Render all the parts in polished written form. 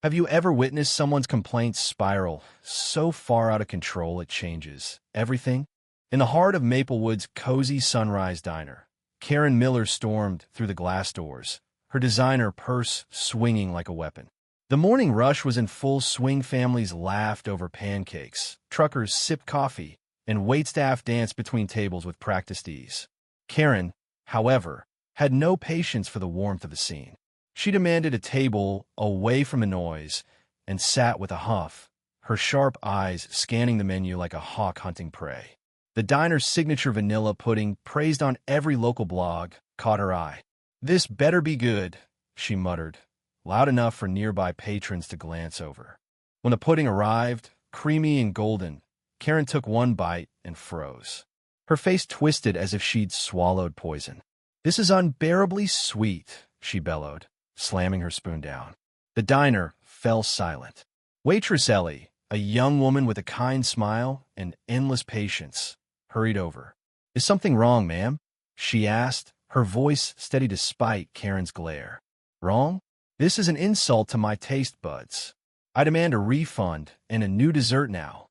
Have you ever witnessed someone's complaints spiral so far out of control it changes everything? In the heart of Maplewood's cozy Sunrise Diner, Karen Miller stormed through the glass doors, her designer purse swinging like a weapon. The morning rush was in full swing. Families laughed over pancakes, truckers sipped coffee, and waitstaff danced between tables with practiced ease. Karen, however, had no patience for the warmth of the scene. She demanded a table away from the noise and sat with a huff, her sharp eyes scanning the menu like a hawk hunting prey. The diner's signature vanilla pudding, praised on every local blog, caught her eye. "This better be good," she muttered, loud enough for nearby patrons to glance over. When the pudding arrived, creamy and golden, Karen took one bite and froze. Her face twisted as if she'd swallowed poison. "This is unbearably sweet," she bellowed, slamming her spoon down. The diner fell silent. Waitress Ellie, a young woman with a kind smile and endless patience, hurried over. "Is something wrong, ma'am?" she asked, her voice steady despite Karen's glare. "Wrong? This is an insult to my taste buds. I demand a refund and a new dessert now."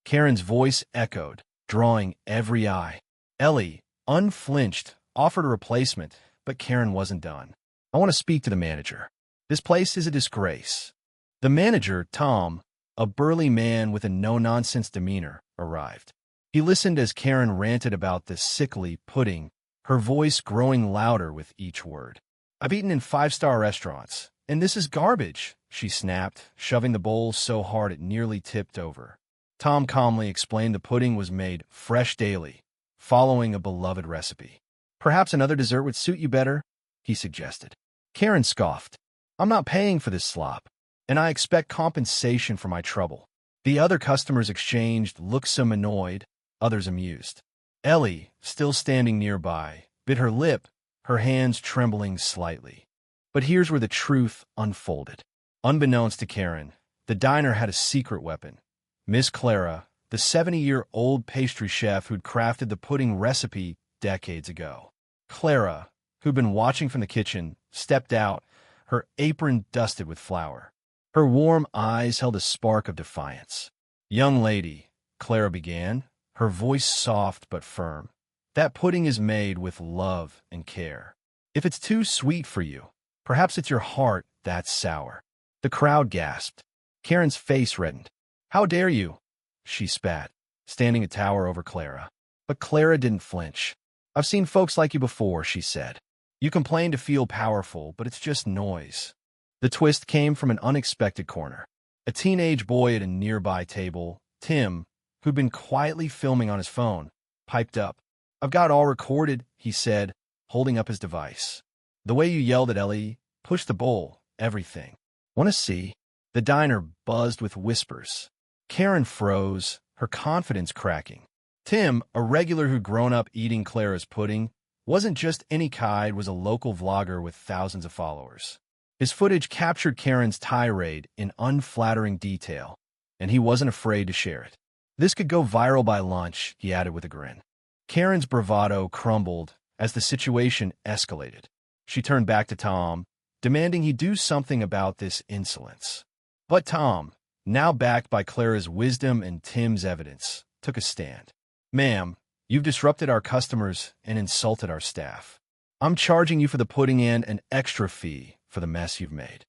Karen's voice echoed, drawing every eye. Ellie, unflinched, offered a replacement, but Karen wasn't done. "I want to speak to the manager. This place is a disgrace." The manager, Tom, a burly man with a no-nonsense demeanor, arrived. He listened as Karen ranted about the sickly pudding, her voice growing louder with each word. "I've eaten in five-star restaurants, and this is garbage," she snapped, shoving the bowl so hard it nearly tipped over. Tom calmly explained the pudding was made fresh daily, following a beloved recipe. "Perhaps another dessert would suit you better," he suggested. Karen scoffed. "I'm not paying for this slop, and I expect compensation for my trouble." The other customers exchanged looks, some annoyed, others amused. Ellie, still standing nearby, bit her lip, her hands trembling slightly. But here's where the truth unfolded. Unbeknownst to Karen, the diner had a secret weapon. Miss Clara, the 70-year-old pastry chef who'd crafted the pudding recipe decades ago. Clara, who'd been watching from the kitchen, stepped out, her apron dusted with flour. Her warm eyes held a spark of defiance. "Young lady," Clara began, her voice soft but firm, "that pudding is made with love and care. If it's too sweet for you, perhaps it's your heart that's sour." The crowd gasped. Karen's face reddened. "How dare you?" she spat, standing a tower over Clara. But Clara didn't flinch. "I've seen folks like you before," she said. "You complain to feel powerful, but it's just noise." The twist came from an unexpected corner. A teenage boy at a nearby table, Tim, who'd been quietly filming on his phone, piped up. "I've got it all recorded," he said, holding up his device. "The way you yelled at Ellie, pushed the bowl, everything. Want to see?" The diner buzzed with whispers. Karen froze, her confidence cracking. Tim, a regular who'd grown up eating Clara's pudding, wasn't just any kid, was a local vlogger with thousands of followers. His footage captured Karen's tirade in unflattering detail, and he wasn't afraid to share it. "This could go viral by lunch," he added with a grin. Karen's bravado crumbled as the situation escalated. She turned back to Tom, demanding he do something about this insolence. But Tom, now backed by Clara's wisdom and Tim's evidence, took a stand. "Ma'am, you've disrupted our customers and insulted our staff. I'm charging you for the pudding and an extra fee for the mess you've made."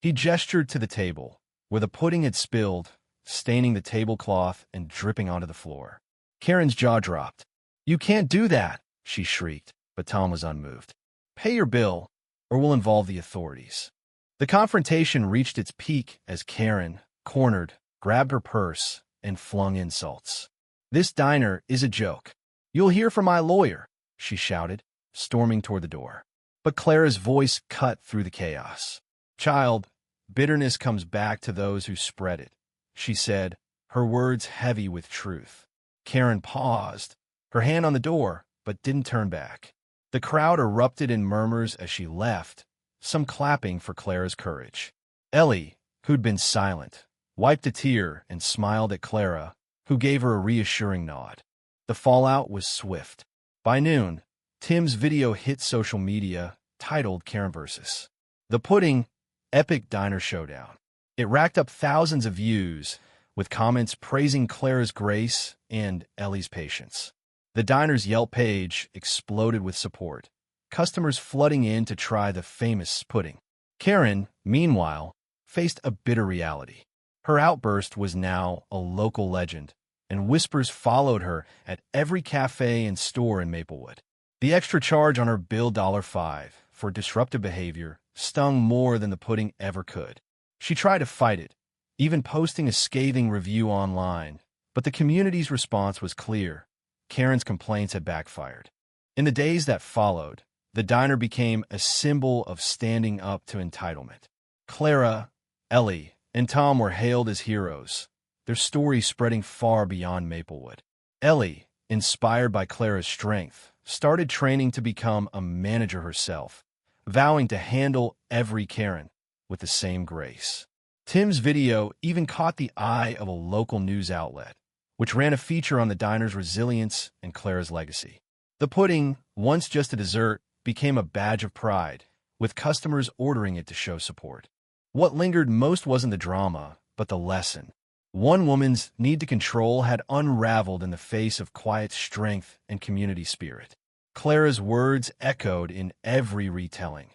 He gestured to the table, where the pudding had spilled, staining the tablecloth and dripping onto the floor. Karen's jaw dropped. "You can't do that," she shrieked, but Tom was unmoved. "Pay your bill, or we'll involve the authorities." The confrontation reached its peak as Karen, cornered, grabbed her purse and flung insults. "This diner is a joke. You'll hear from my lawyer," she shouted, storming toward the door. But Clara's voice cut through the chaos. "Child, bitterness comes back to those who spread it," she said, her words heavy with truth. Karen paused, her hand on the door, but didn't turn back. The crowd erupted in murmurs as she left, some clapping for Clara's courage. Ellie, who'd been silent, wiped a tear and smiled at Clara, who gave her a reassuring nod. The fallout was swift. By noon, Tim's video hit social media, titled Karen vs. The Pudding, Epic Diner Showdown. It racked up thousands of views, with comments praising Clara's grace and Ellie's patience. The diner's Yelp page exploded with support, customers flooding in to try the famous pudding. Karen, meanwhile, faced a bitter reality. Her outburst was now a local legend, and whispers followed her at every cafe and store in Maplewood. The extra charge on her bill $5 for disruptive behavior stung more than the pudding ever could. She tried to fight it, even posting a scathing review online, but the community's response was clear. Karen's complaints had backfired. In the days that followed, the diner became a symbol of standing up to entitlement. Clara, Ellie, and Tom were hailed as heroes, their stories spreading far beyond Maplewood. Ellie, inspired by Clara's strength, started training to become a manager herself, vowing to handle every Karen with the same grace. Tim's video even caught the eye of a local news outlet, which ran a feature on the diner's resilience and Clara's legacy. The pudding, once just a dessert, became a badge of pride, with customers ordering it to show support. What lingered most wasn't the drama, but the lesson. One woman's need to control had unraveled in the face of quiet strength and community spirit. Clara's words echoed in every retelling.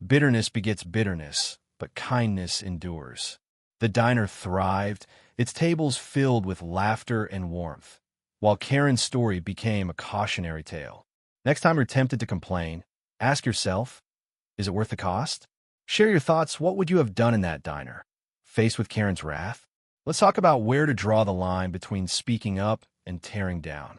Bitterness begets bitterness, but kindness endures. The diner thrived, its tables filled with laughter and warmth, while Karen's story became a cautionary tale. Next time you're tempted to complain, ask yourself, is it worth the cost? Share your thoughts. What would you have done in that diner? Faced with Karen's wrath? Let's talk about where to draw the line between speaking up and tearing down.